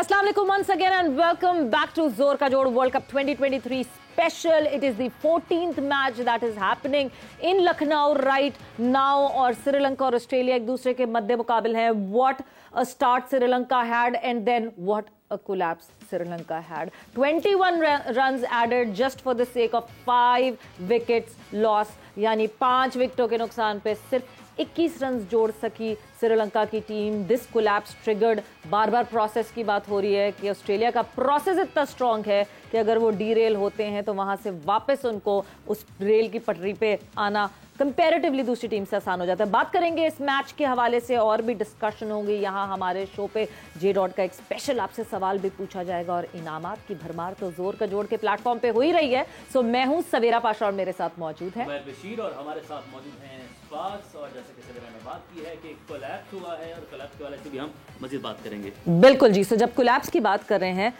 Assalamu alaikum once again and welcome back to Zor Ka Jod World Cup 2023 special. It is the 14th match that is happening in Lucknow right now और श्रीलंका और Australia एक दूसरे के मध्य मुकाबले हैं. What a start Sri Lanka had and then what a collapse Sri Lanka had. 21 runs added just for the sake of 5 wickets lost. यानी 5 विकेटों के नुकसान पे सिर्फ 21 रन जोड़ सकी श्रीलंका की team. This collapse triggered. Bar bar process की बात हो रही है कि ऑस्ट्रेलिया का प्रोसेस इतना स्ट्रांग है कि अगर वो डीरेल होते हैं तो वहां से वापस उनको उस रेल की पटरी पे आना कंपैरेटिवली दूसरी टीम से आसान हो जाता है. बात करेंगे इस मैच के हवाले से और भी डिस्कशन होगी यहाँ हमारे शो पे. जे डॉट का एक स्पेशल आपसे सवाल भी पूछा जाएगा और इनामात की भरमार तो जोर का जोड़ के प्लेटफॉर्म पे हो ही रही है. सो मैं हूँ सवेरा पाशा और मेरे साथ मौजूद है बशीर और हमारे साथ मौजूद हैं स्पार्क्स. और जैसे कि सवेरा ने बात की है कि कोलैप्स हुआ है और कोलैप्स के वाले से भी हम मजीद बात करेंगे. बिल्कुल जी. सो जब कोलैप्स की बात कर रहे हैं,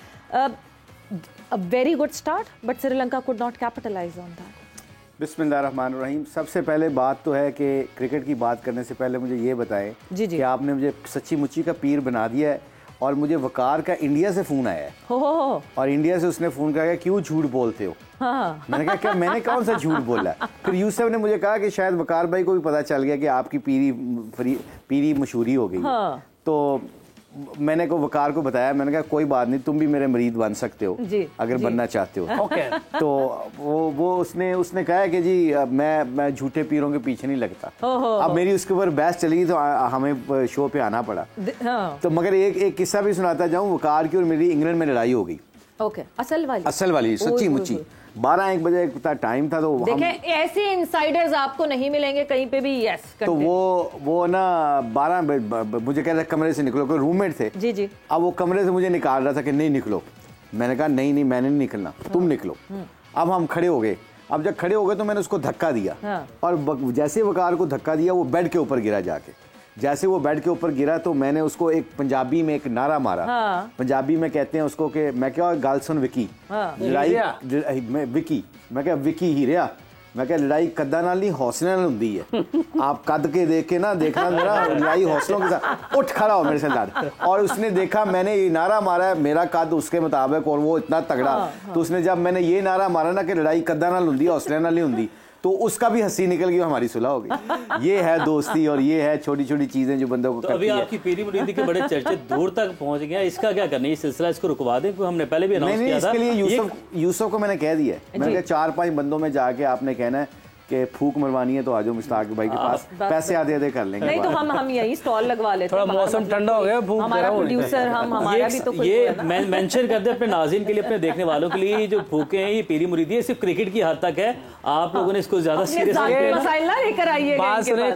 a very good start but Sri Lanka could not capitalize on that. बिस्मिल्लाहिर्रहमानिर्रहीम. सबसे पहले बात तो है कि क्रिकेट की बात करने से पहले मुझे ये बताएं कि आपने मुझे सच्ची मुच्ची का पीर बना दिया है. और मुझे वकार का इंडिया से फ़ोन आया है और इंडिया से उसने फ़ोन करा क्यों झूठ बोलते हो. हाँ. मैंने कहा क्या मैंने कौन सा झूठ बोला. फिर यूसुफ ने मुझे कहा कि शायद वकार भाई को भी पता चल गया कि आपकी पीरी मशहूरी हो गई. हाँ. तो मैंने को वकार को बताया. मैंने कहा कोई बात नहीं, तुम भी मेरे मरीद बन सकते हो अगर बनना चाहते हो. okay. तो वो उसने कहा कि जी मैं झूठे पीरों के पीछे नहीं लगता. अब मेरी उसके ऊपर बहस चली तो हमें शो पे आना पड़ा. तो मगर एक किस्सा भी सुनाता जाऊं. वकार की और मेरी इंग्लैंड में लड़ाई हो गई. असल वाली सच्ची मुच्ची 12-1 बजे टाइम था. तो देखें ऐसे इनसाइडर्स आपको नहीं मिलेंगे कहीं पे भी. यस. तो वो ना 12 मुझे कह रहा कमरे से निकलो. कोई रूममेट थे. जी. अब वो कमरे से मुझे निकाल रहा था कि नहीं निकलो. मैंने कहा नहीं मैंने नहीं निकलना, तुम निकलो. अब हम खड़े हो गए. अब जब खड़े हो गए तो मैंने उसको धक्का दिया और जैसे वकार को धक्का दिया वो बेड के ऊपर गिरा. जाके जैसे वो बेड के ऊपर गिरा तो मैंने उसको एक पंजाबी में एक नारा मारा. पंजाबी में कहते हैं उसको कि मैं क्या गाल सुन विकी विकी. मैं क्या विकी ही रहा. मैं क्या लड़ाई कद्दा नाल नहीं हौसले नाल हुंदी है. आप कद के देख के ना देखना मेरा लड़ाई हौसलों के साथ. उठ खड़ा हो मेरे से लड़. और उसने देखा मैंने ये नारा मारा है, मेरा कद उसके मुताबिक और वो इतना तगड़ा. तो उसने जब मैंने ये नारा मारा ना कि लड़ाई कद्दा नाल हुंदी हौसले नाल नहीं हुंदी, तो उसका भी हंसी निकल गई, हमारी सुलह हो गई. ये है दोस्ती और ये है छोटी छोटी चीजें जो बंदों को तो अभी आपकी पीरी मुरीदी के बड़े चर्चे दूर तक पहुंच गए. इसका क्या करना है, ये सिलसिला इसको रुकवा दें. हमने पहले भी अनाउंस किया था. इसके लिए यूसुफ को मैंने कह दिया. मैंने 4-5 बंदों में जाके आपने कहना है कि फूक मरवानी है तो आजो मुश्ताक भाई के पास पैसे आधे कर लेंगे. नहीं तो हम यही स्टॉल लगवा लेते. थोड़ा मौसम ठंडा हो गया. हमारा प्रोड्यूसर हमारा भी तो ये मेंशन करते हैं अपने नाज़रीन के लिए, अपने देखने वालों के लिए. जो फूके हैं ये पीरी मुरीदी है, सिर्फ क्रिकेट की हद तक है. आप लोगों ने इसको ज्यादा सीरियस लेकर आइए.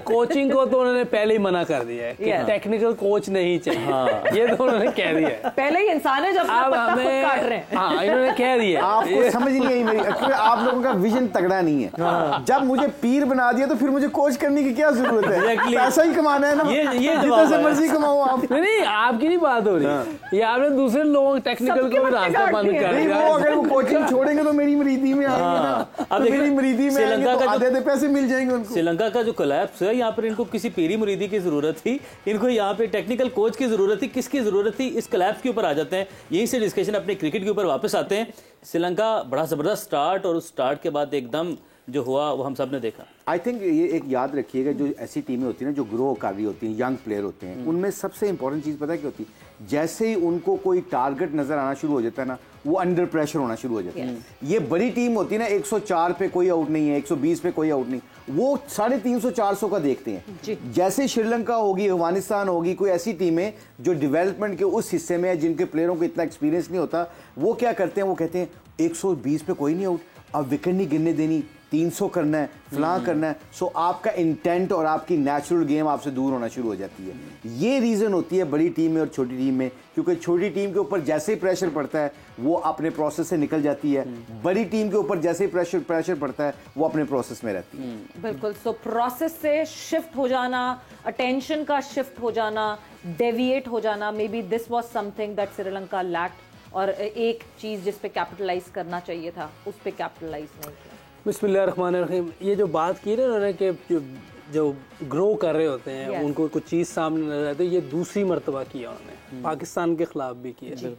कोचिंग को तो उन्होंने पहले ही मना कर दिया है कि टेक्निकल कोच नहीं चाहिए. ये तो उन्होंने कह दिया है. पहले ही इंसान है जब आप काट रहे हैं. हाँ इन्होंने कह दिया. आपको समझ नहीं आई मेरी. आप लोगों का विजन तगड़ा नहीं है. जब मुझे पीर बना दिया तो फिर मुझे कोच करने की क्या जरूरत है. पैसा ही कमाना है ना. ये जितना से मर्जी कमाओ आप. नहीं आपकी नहीं बात हो रही. ये आपने दूसरे लोग टेक्निकल को भी रास्ता बंद कर दिया. अगर वो कोचिंग छोड़ेंगे तो मेरी मरीदी में आएंगे ना. अब मेरी मरीदी में आएंगे तो आधे पैसे मिल जाएंगे उनको. श्रीलंका का जो कोलैप्स है यहाँ पर इनको किसी पीरी मुरीदी की जरूरत थी. इनको यहाँ पे टेक्निकल कोच की जरूरत थी. किसकी जरूरत थी. इस कोलैप्स के ऊपर आ जाते हैं. यहीं से डिस्कशन अपने क्रिकेट के ऊपर वापस आते हैं. श्रीलंका बड़ा जबरदस्त स्टार्ट और उस स्टार्ट के बाद एकदम जो हुआ वो हम सब ने देखा. आई थिंक ये एक याद रखिएगा, जो ऐसी टीमें होती हैं ना जो ग्रो कर रही होती हैं, यंग प्लेयर होते हैं, उनमें सबसे इंपॉर्टेंट चीज़ पता है क्या होती है. जैसे ही उनको कोई टारगेट नजर आना शुरू हो जाता है ना, वो अंडर प्रेशर होना शुरू हो जाता है. ये बड़ी टीम होती है ना, 104 पे कोई आउट नहीं है, 120 पे कोई आउट नहीं, वो 350-400 का देखते हैं. जैसे श्रीलंका होगी, अफगानिस्तान होगी, कोई ऐसी टीमें जो डेवलपमेंट के उस हिस्से में है जिनके प्लेयरों को इतना एक्सपीरियंस नहीं होता, वो क्या करते हैं, वो कहते हैं 120 पे कोई नहीं आउट, अब विकेट नहीं गिरने देनी, 300 करना है, फलां करना है. सो आपका इंटेंट और आपकी नेचुरल गेम आपसे दूर होना शुरू हो जाती है. ये रीज़न होती है बड़ी टीम में और छोटी टीम में, क्योंकि छोटी टीम के ऊपर जैसे ही प्रेशर पड़ता है वो अपने प्रोसेस से निकल जाती है. बड़ी टीम के ऊपर जैसे ही प्रेशर पड़ता है वो अपने प्रोसेस में रहती है. बिल्कुल. सो प्रोसेस से शिफ्ट हो जाना, अटेंशन का शिफ्ट हो जाना, डेविएट हो जाना, may be this was something that Sri Lanka lacked. और एक चीज़ जिस पे कैपिटलाइज करना चाहिए था उस पे कैपिटलाइज नहीं किया. बिस्मिल्लाहिर्रहमानिर्रहीम. ये जो बात की ना उन्होंने कि जो ग्रो कर रहे होते हैं उनको कुछ चीज़ सामने नजर आती है। ये दूसरी मर्तबा किया उन्होंने, पाकिस्तान के खिलाफ भी किया।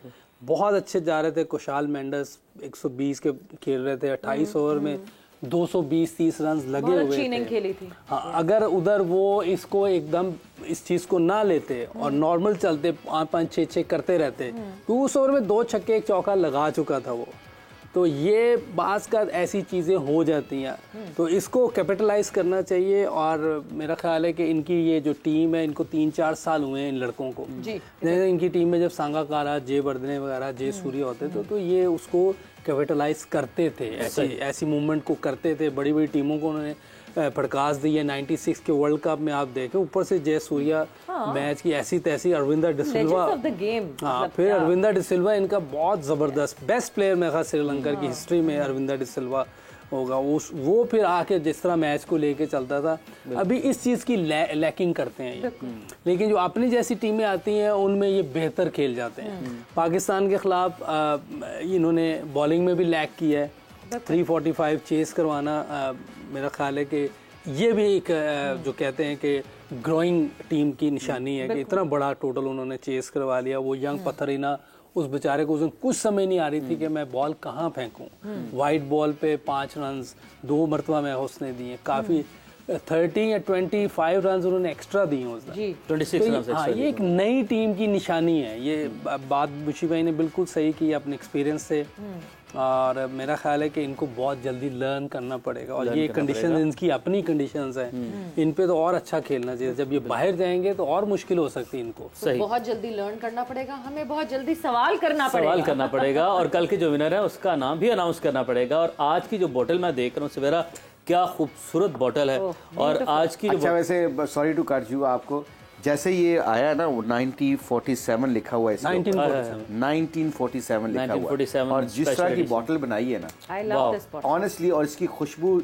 बहुत अच्छे जा रहे थे, कुशाल मेंडस 120 के खेल रहे थे, 28 ओवर में 220-30 रन लगे हुए थे। खेली थी। हाँ, अगर उधर वो इसको एकदम इस चीज़ को ना लेते और नॉर्मल चलते 5-5, 6-6 करते रहते, तो उस ओवर में 2 छक्के 1 चौका लगा चुका था वो। तो ये बास का ऐसी चीज़ें हो जाती हैं, तो इसको कैपिटलाइज करना चाहिए। और मेरा ख्याल है कि इनकी ये जो टीम है, इनको 3-4 साल हुए हैं इन लड़कों को जी। इनकी टीम में जब सांगाकारा, जे वर्धने वगैरह, जे सूर्य होते तो ये उसको कैपिटलाइज करते थे, ऐसी मूवमेंट को करते थे। बड़ी बड़ी टीमों को उन्होंने प्रकाश दी है। 96 के वर्ल्ड कप में आप देखें, ऊपर से जय सूर्या मैच की ऐसी तैसी, अरविंदा डिसिल्वा, हाँ, फिर अरविंदा डिसिल्वा इनका बहुत ज़बरदस्त बेस्ट प्लेयर मेरे ख्याल श्रीलंका की हिस्ट्री में अरविंदा डिसिल्वा होगा। वो फिर आके जिस तरह मैच को लेके चलता था, अभी इस चीज़ की लैकिंग करते हैं ये। लेकिन जो अपनी जैसी टीमें आती हैं उनमें ये बेहतर खेल जाते हैं। पाकिस्तान के खिलाफ इन्होंने बॉलिंग में भी लैक किया है, 345 चेस करवाना। मेरा ख्याल है कि ये भी एक जो कहते हैं कि ग्रोइंग टीम की निशानी है कि इतना बड़ा टोटल उन्होंने चेस करवा लिया। वो यंग पथरीना, उस बेचारे को उस दिन कुछ समय नहीं आ रही थी कि मैं बॉल कहाँ फेंकूं। वाइट बॉल पे 5 रन 2 मरतबा में उसने दिए, काफ़ी 30 या 25 रन उन्होंने एक्स्ट्रा दिए उस दिन, 26 रन। हाँ, ये एक नई टीम की निशानी है। ये बात बुशी भाई ने बिल्कुल सही की अपने एक्सपीरियंस से। और मेरा ख्याल है कि इनको बहुत जल्दी लर्न करना पड़ेगा। और ये कंडीशन इनकी अपनी कंडीशंस हैं, इन पे तो और अच्छा खेलना चाहिए। जब ये बाहर जाएंगे तो और मुश्किल हो सकती है इनको। तो बहुत जल्दी लर्न करना पड़ेगा, हमें बहुत जल्दी सवाल करना पड़ेगा और कल के जो विनर है उसका नाम भी अनाउंस करना पड़ेगा। और आज की जो बोतल मैं देख रहा हूँ सवेरा, क्या खूबसूरत बोतल है। और आज की अच्छा, वैसे सॉरी टू कट यू, आपको जैसे ये आया ना, वो 1947 लिखा हुआ है, 1947 लिखा हुआ है। और जिस तरह की बोतल बनाई है ना, ऑनेस्टली, और इसकी खुशबू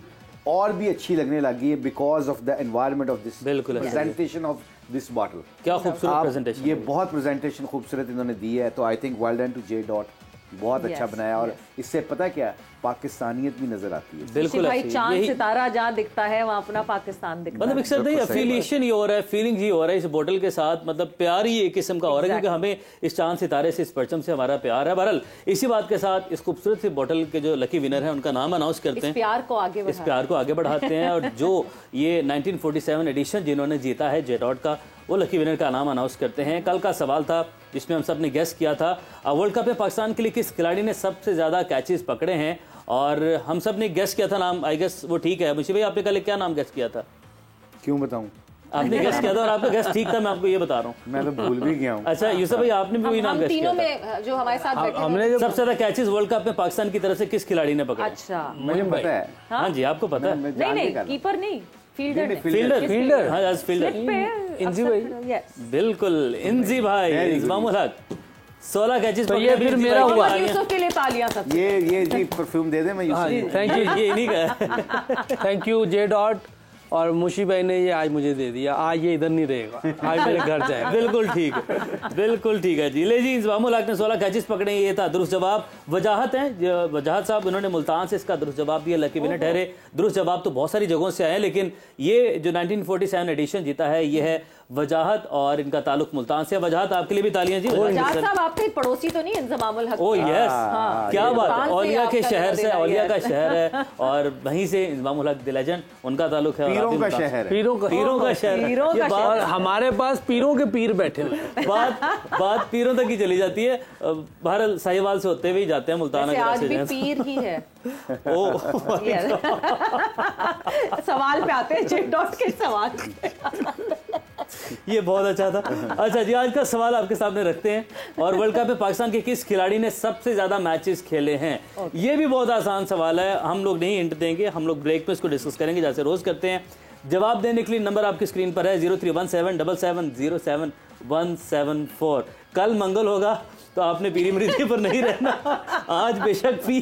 और भी अच्छी लगने लगी है because of the environment of this presentation of this bottle. क्या खूबसूरत प्रेजेंटेशन, ये बहुत प्रेजेंटेशन खूबसूरत इन्होंने दी है। तो I think well done to J dot, बहुत अच्छा बनाया। और इससे पता क्या, पाकिस्तानियत भी नजर आती है। बिल्कुल भाई, चांद सितारा जहाँ दिखता है वहाँ अपना पाकिस्तान दिखता है। मतलब एक सर एफिलिएशन ही हो रहा है, फीलिंग ही हो रहा है इस बोतल के साथ। मतलब प्यार ही एक किस्म का हो रहा है, क्योंकि हमें इस चांद सितारे से, इस परचम से हमारा प्यार है। बहरहाल इसी बात के साथ इस खूबसूरत सी बोतल के जो लकी विनर है उनका नाम अनाउंस करते हैं, इस प्यार को आगे बढ़ाते हैं। और जो ये 1947 एडिशन जिन्होंने जीता है जेटॉट का, वो लकी विनर का नाम अनाउंस करते हैं। कल का सवाल था जिसमें हम सब ने गेस किया था वर्ल्ड कप में पाकिस्तान के लिए किस खिलाड़ी ने सबसे ज्यादा कैचेस पकड़े हैं, और हम सब ने गेस किया था नाम। आई गेस वो ठीक है। मुझे भाई आपने कल क्या नाम गेस किया था? क्यों बताऊं? आपने गेस किया था और आपका गेस ठीक था, मैं आपको ये बता रहा हूँ। मैं तो भूल भी गया हूँ। अच्छा यूसुफ भाई, आपने भी वही नाम गेस किया था? जो हमारे साथ बैठे हमने सबसे ज्यादा कैचेस वर्ल्ड कप में पाकिस्तान की तरफ से किस खिलाड़ी ने पकड़े? अच्छा, मुझे पता है। हाँ जी, आपको पता है। नहीं, कीपर नहीं, फील्डर। हाँ, इंजी भाई, बिल्कुल इंजी भाई, इंजमामुल हक। 16 कैचेस। तो ये फिर मेरा हुआ। यूसुफ के लिए तालियां सब। ये जी परफ्यूम दे दे मैं यूसुफ। थैंक यू, ये नहीं का। Thank you J dot. और मुशी भाई ने ये आज मुझे दे दिया, आज ये इधर नहीं रहेगा, आज मेरे घर जाएगा। बिल्कुल ठीक है, बिल्कुल ठीक है जी। ले जी, इंजमामुल हक ने 16 कैचेस पकड़े, ये था दुरुस्त जवाब। वजाहत है, वजाहत साहब इन्होंने मुल्तान से इसका दुरुस्त जवाब दिया, लकी विनर ठहरे। दुरुस्त जवाब तो बहुत सारी जगहों से आए, लेकिन ये जो 1947 एडिशन जीता है ये है वजाहत, और इनका ताल्लुक मुल्तान से। वजाहत आपके लिए भी तालियां जी। वजाहत साहब आपके पड़ोसी तो नहीं इंजमामुल हक? ओह यस, क्या बात, औलिया के शहर से, औलिया का शहर है, और वहीं से इंजमामुल हक द लेजेंड, उनका ताल्लुक है। पीरों का शहर है, पीरों का शहर। और हमारे पास पीरों के पीर बैठे हुए। बात पीरों तक ही चली जाती है। बहरहाल साहिवाल से होते हुए ही जाते हैं मुल्तान। आज भी पीर ही है। सवाल पे आते हैं, जे डॉट के सवाल। ये बहुत अच्छा था। अच्छा जी, आज का सवाल आपके सामने रखते हैं, और वर्ल्ड कप में पाकिस्तान के किस खिलाड़ी ने सबसे ज्यादा मैचेस खेले हैं? ये भी बहुत आसान सवाल है, हम लोग नहीं हिंट देंगे, हम लोग ब्रेक में इसको डिस्कस करेंगे जैसे रोज करते हैं। जवाब देने के लिए नंबर आपकी स्क्रीन पर है 03177707 174। कल मंगल होगा तो आपने पीरी मरीदी पर नहीं रहना, आज बेशक भी।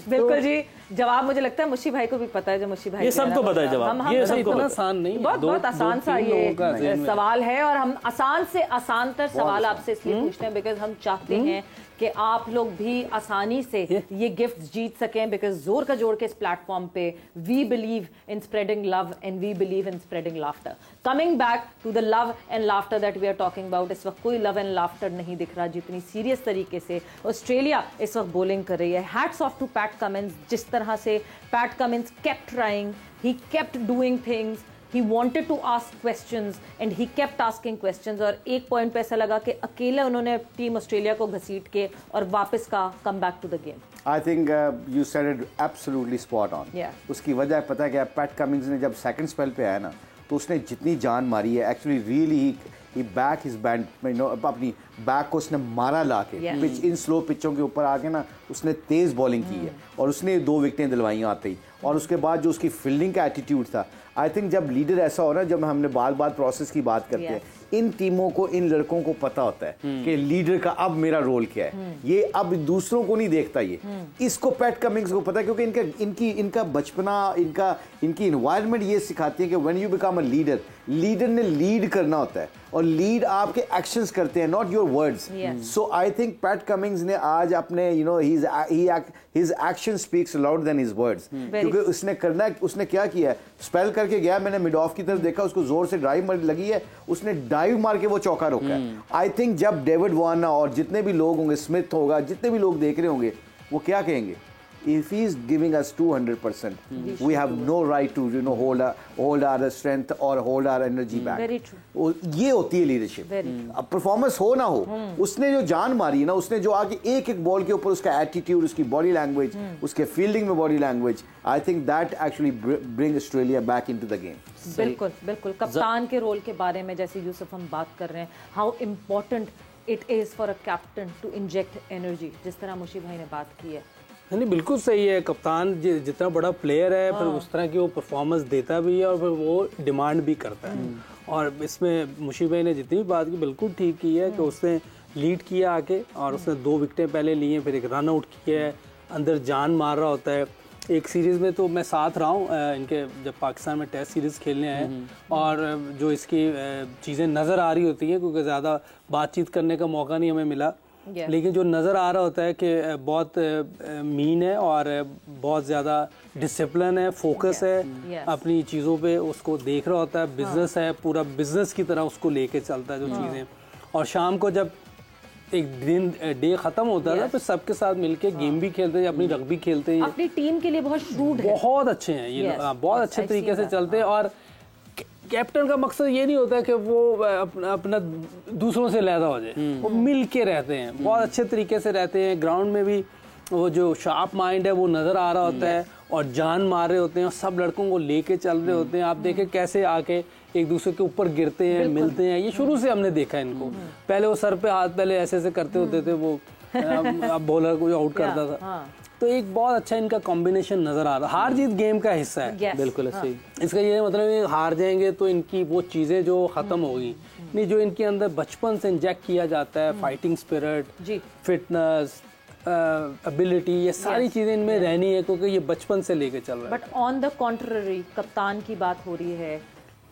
बिल्कुल जी, जवाब मुझे लगता है मुशी भाई को भी पता है, जो मुशी भाई ये सबको पता है जवाब, ये सबको इतना आसान नहीं, बहुत आसान सा ये सवाल है, और हम आसान से आसान तर सवाल आपसे इसलिए पूछते हैं बिकॉज हम चाहते हैं कि आप लोग भी आसानी से ये गिफ्ट जीत सकें, बिकॉज जोर का जोड़ के इस प्लेटफॉर्म पे we believe in spreading love and we believe in spreading laughter. Coming back to the love and laughter that we are talking about, इस वक्त कोई लव एंड लाफ्टर नहीं दिख रहा जितनी सीरियस तरीके से ऑस्ट्रेलिया इस वक्त बॉलिंग कर रही है। Hats off to Pat Cummins, जिस तरह से Pat Cummins kept trying, he kept doing things, he wanted to ask questions and he kept asking questions, और एक पॉइंट पे ऐसा लगा कि अकेले उन्होंने टीम ऑस्ट्रेलिया को घसीट के और वापस का come back to the game. I think you said it absolutely spot on. उसकी वजह पता है क्या, पैट कमिंस ने जब सेकंड स्पेल पे आया ना तो उसने जितनी जान मारी है, actually really he back his band, अपनी बैक को उसने मारा ला के पिच, इन स्लो पिचों के ऊपर आके ना उसने तेज बॉलिंग की है और उसने 2 विकेटें दिलवाई आते ही। और उसके बाद जो उसकी फील्डिंग का एटीट्यूड था, आई थिंक जब लीडर ऐसा हो ना, जब हमने बार बार प्रोसेस की बात करते हैं, इन टीमों को, इन लड़कों को पता होता है कि लीडर का अब मेरा रोल क्या है, ये अब दूसरों को नहीं देखता ये, इसको पैट कमिंग्स को पता है, क्योंकि इनका बचपना, इनकी इन्वायरमेंट ये सिखाती है कि when you become a leader ने लीड करना होता है, और लीड आपके एक्शंस करते हैं, not your words. So I think Pat Cummins ने आज अपने his action speaks louder than his words, क्योंकि उसने क्या किया है, स्पेल करके गया, मैंने मिड ऑफ की तरफ देखा, उसको जोर से ड्राइव लगी है, उसने डाइव मार के वो चौका रोका है। आई थिंक जब डेविड वार्नर और जितने भी लोग होंगे, स्मिथ होगा, जितने भी लोग देख रहे होंगे, वो क्या कहेंगे, if he is giving us 200%, we have no right to hold our strength or hold our energy back. Very true. ये होती है लीडरशिप। अब परफॉर्मेंस हो ना हो, उसने जो जान मारी है ना, उसने जो आके एक बॉल के ऊपर उसका एटीट्यूड, उसकी बॉडी लैंग्वेज, उसके फील्डिंग में body language, I think that actually bring Australia back into the game. बिल्कुल बिल्कुल। कप्तान के रोल के बारे में जैसे यूसुफ हम बात कर रहे हैं, how important it is for a captain to inject energy, जिस तरह मुशी भाई ने बात की है। नहीं, बिल्कुल सही है। कप्तान जितना बड़ा प्लेयर है, फिर उस तरह की वो परफॉर्मेंस देता भी है और फिर वो डिमांड भी करता है। और इसमें मुशी भाई ने जितनी भी बात की बिल्कुल ठीक की है कि उसने लीड किया आके, और उसने 2 विकेटें पहले ली हैं, फिर एक रन आउट किया है, अंदर जान मार रहा होता है। एक सीरीज़ में तो मैं साथ रहा हूँ इनके, जब पाकिस्तान में टेस्ट सीरीज़ खेलने आए, और जो इसकी चीज़ें नज़र आ रही होती हैं, क्योंकि ज़्यादा बातचीत करने का मौका नहीं हमें मिला, लेकिन जो नज़र आ रहा होता है कि बहुत मीन है और बहुत ज़्यादा डिसिप्लिन है, फोकस है अपनी चीज़ों पे, उसको देख रहा होता है, बिजनेस है, पूरा बिजनेस की तरह उसको लेके चलता है जो चीज़ें। और शाम को जब एक दिन डे खत्म होता है ना, तो सबके साथ मिलके गेम भी खेलते हैं, अपनी रग्बी खेलते हैं, अपनी टीम के लिए बहुत श्रूड है, बहुत अच्छे हैं ये, बहुत अच्छे तरीके से चलते हैं। और कैप्टन का मकसद ये नहीं होता कि वो अपना दूसरों से लहदा हो जाए, वो मिल के रहते हैं, बहुत अच्छे तरीके से रहते हैं। ग्राउंड में भी वो जो शार्प माइंड है वो नज़र आ रहा होता है, और जान मार रहे होते हैं, और सब लड़कों को लेके चल रहे होते हैं। आप देखें कैसे आके एक दूसरे के ऊपर गिरते हैं, मिलते हैं, ये शुरू से हमने देखा है इनको। पहले वो सर पे हाथ पहले ऐसे करते होते थे, वो अब बॉलर को आउट करता था। तो एक बहुत अच्छा इनका कॉम्बिनेशन नजर आ रहा है। हार जीत गेम का हिस्सा है, बिल्कुल सही। इसका ये मतलब हार जाएंगे तो इनकी वो चीजें जो खत्म होगी नहीं, जो इनके अंदर बचपन से इंजेक्ट किया जाता है, फाइटिंग स्पिरिट, फिटनेस, एबिलिटी, ये सारी चीजें इनमें रहनी है, क्योंकि ये बचपन से लेके चल रहा है। बट ऑन द कॉन्ट्ररी, कप्तान की बात हो रही है,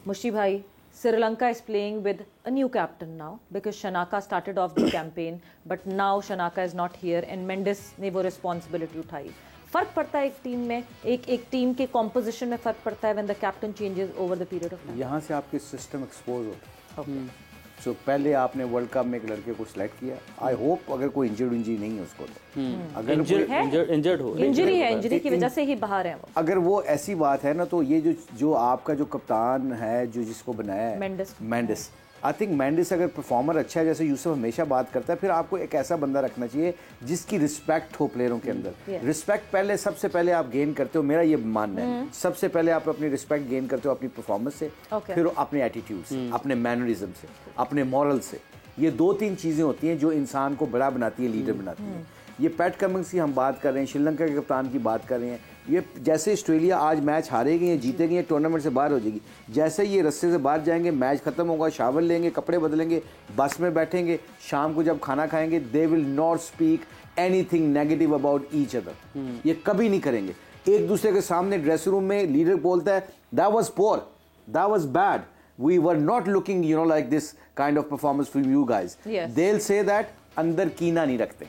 मुशी भाई, Sri is playing with a new captain now because Shanaka started off the campaign, but now Shanaka is not here and Mendes ने वो responsibility उठाई। फर्क पड़ता है एक टीम में, एक टीम के कॉम्पोजिशन में फर्क पड़ता है when the captain changes over the period of time। यहाँ से आपके सिस्टम एक्सपोज होता है। सो पहले आपने वर्ल्ड कप में एक लड़के को सिलेक्ट किया, आई होप अगर कोई इंजरी नहीं है उसको, तो अगर इंजर्ड हो, इंजरी है, इंजरी की वजह से ही बाहर है वो। अगर वो ऐसी बात है ना, तो ये जो आपका जो कप्तान है, जो जिसको बनाया है मेंडिस, आई थिंक मेंडिस अगर परफॉर्मर अच्छा है, जैसे यूसुफ हमेशा बात करता है, फिर आपको एक ऐसा बंदा रखना चाहिए जिसकी रिस्पेक्ट हो प्लेयरों के अंदर। रिस्पेक्ट पहले, सबसे पहले आप गेन करते हो, मेरा ये मानना है, सबसे पहले आप अपनी रिस्पेक्ट गेन करते हो अपनी परफॉर्मेंस से, फिर अपने एटीट्यूड से, अपने मैनरिज्म से, अपने मॉरल से। ये 2-3 चीज़ें होती हैं जो इंसान को बड़ा बनाती है, लीडर बनाती है। ये पैट कमिंग्स की हम बात कर रहे हैं, श्रीलंका के कप्तान की बात कर रहे हैं, ये जैसे ऑस्ट्रेलिया आज मैच हारेगी या जीतेगी या टूर्नामेंट से बाहर हो जाएगी, जैसे ये रस्से से बाहर जाएंगे, मैच खत्म होगा, शावर लेंगे, कपड़े बदलेंगे, बस में बैठेंगे, शाम को जब खाना खाएंगे, they will not speak anything negative about each other. ये कभी नहीं करेंगे। एक दूसरे के सामने ड्रेसिंग रूम में लीडर बोलता है that was poor, that was bad, we were not looking like this kind of performance from you guys, they will say that. अंदर कीना नहीं रखते,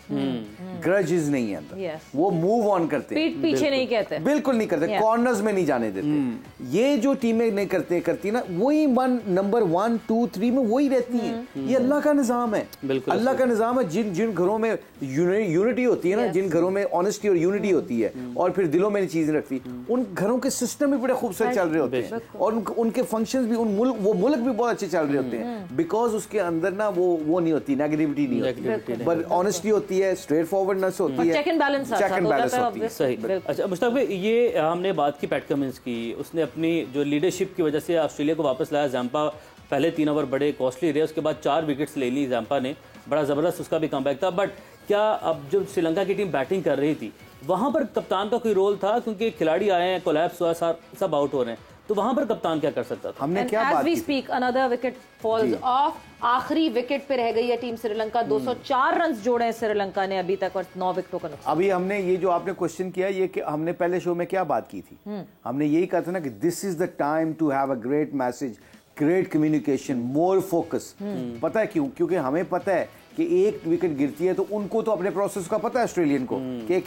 ग्रजेस नहीं है अंदर, वो मूव ऑन करते हैं, पीठ पीछे नहीं कहते, बिल्कुल नहीं करते, कॉर्नर्स में नहीं जाने देते। ये जो टीमें नहीं करती ना, वही नंबर 1 2 3 में वही रहती हैं। ये अल्लाह का निजाम है, अल्लाह का निजाम है। जिन घरों में यूनिटी होती है ना, जिन घरों में ऑनेस्टी और यूनिटी होती है और फिर दिलों में चीजें रखती, उन घरों के सिस्टम भी बड़े खूबसूरत चल रहे होते हैं और उनके फंक्शंस भी, वो मुल्क भी बहुत अच्छे चल रहे होते हैं, बिकॉज उसके अंदर ना वो नहीं होती, नेगेटिविटी नहीं होती, बट ऑनेस्टी होती है, स्ट्रेट फॉरवर्डनेस होती है, चेक एंड बैलेंस होती है। सही। अच्छा मुश्ताक भाई, ये हमने बात की पैट कमिंस की, उसने अपनी जो लीडरशिप की वजह से ऑस्ट्रेलिया को वापस लाया। जैम्पा पहले 3 ओवर बड़े कॉस्टली रहे, उसके बाद 4 विकेट्स ले ली जैम्पा ने, बड़ा ज़बरदस्त उसका भी कमबैक था। बट क्या अब जब श्रीलंका की टीम बैटिंग कर रही थी, वहाँ पर कप्तान का कोई रोल था? क्योंकि खिलाड़ी आए हैं, कोलैप्स हुआ, सब आउट हो रहे हैं, तो वहां पर कप्तान क्या कर सकता था? हमने क्या बात की? Speak another wicket falls off, आखिरी विकेट पे रह गई है टीम श्रीलंका। 204 रन जोड़े हैं श्रीलंका ने अभी तक और 9 विकेटों का नुकसान। अभी हमने ये जो आपने क्वेश्चन किया, ये कि हमने पहले शो में क्या बात की थी, हमने यही कहा था ना कि this is the time to have a great message, great communication, more focus. पता है क्यों? क्योंकि हमें पता है कि एक विकेट गिरती है तो उनको तो अपने प्रोसेस का पता है ऑस्ट्रेलियन को कि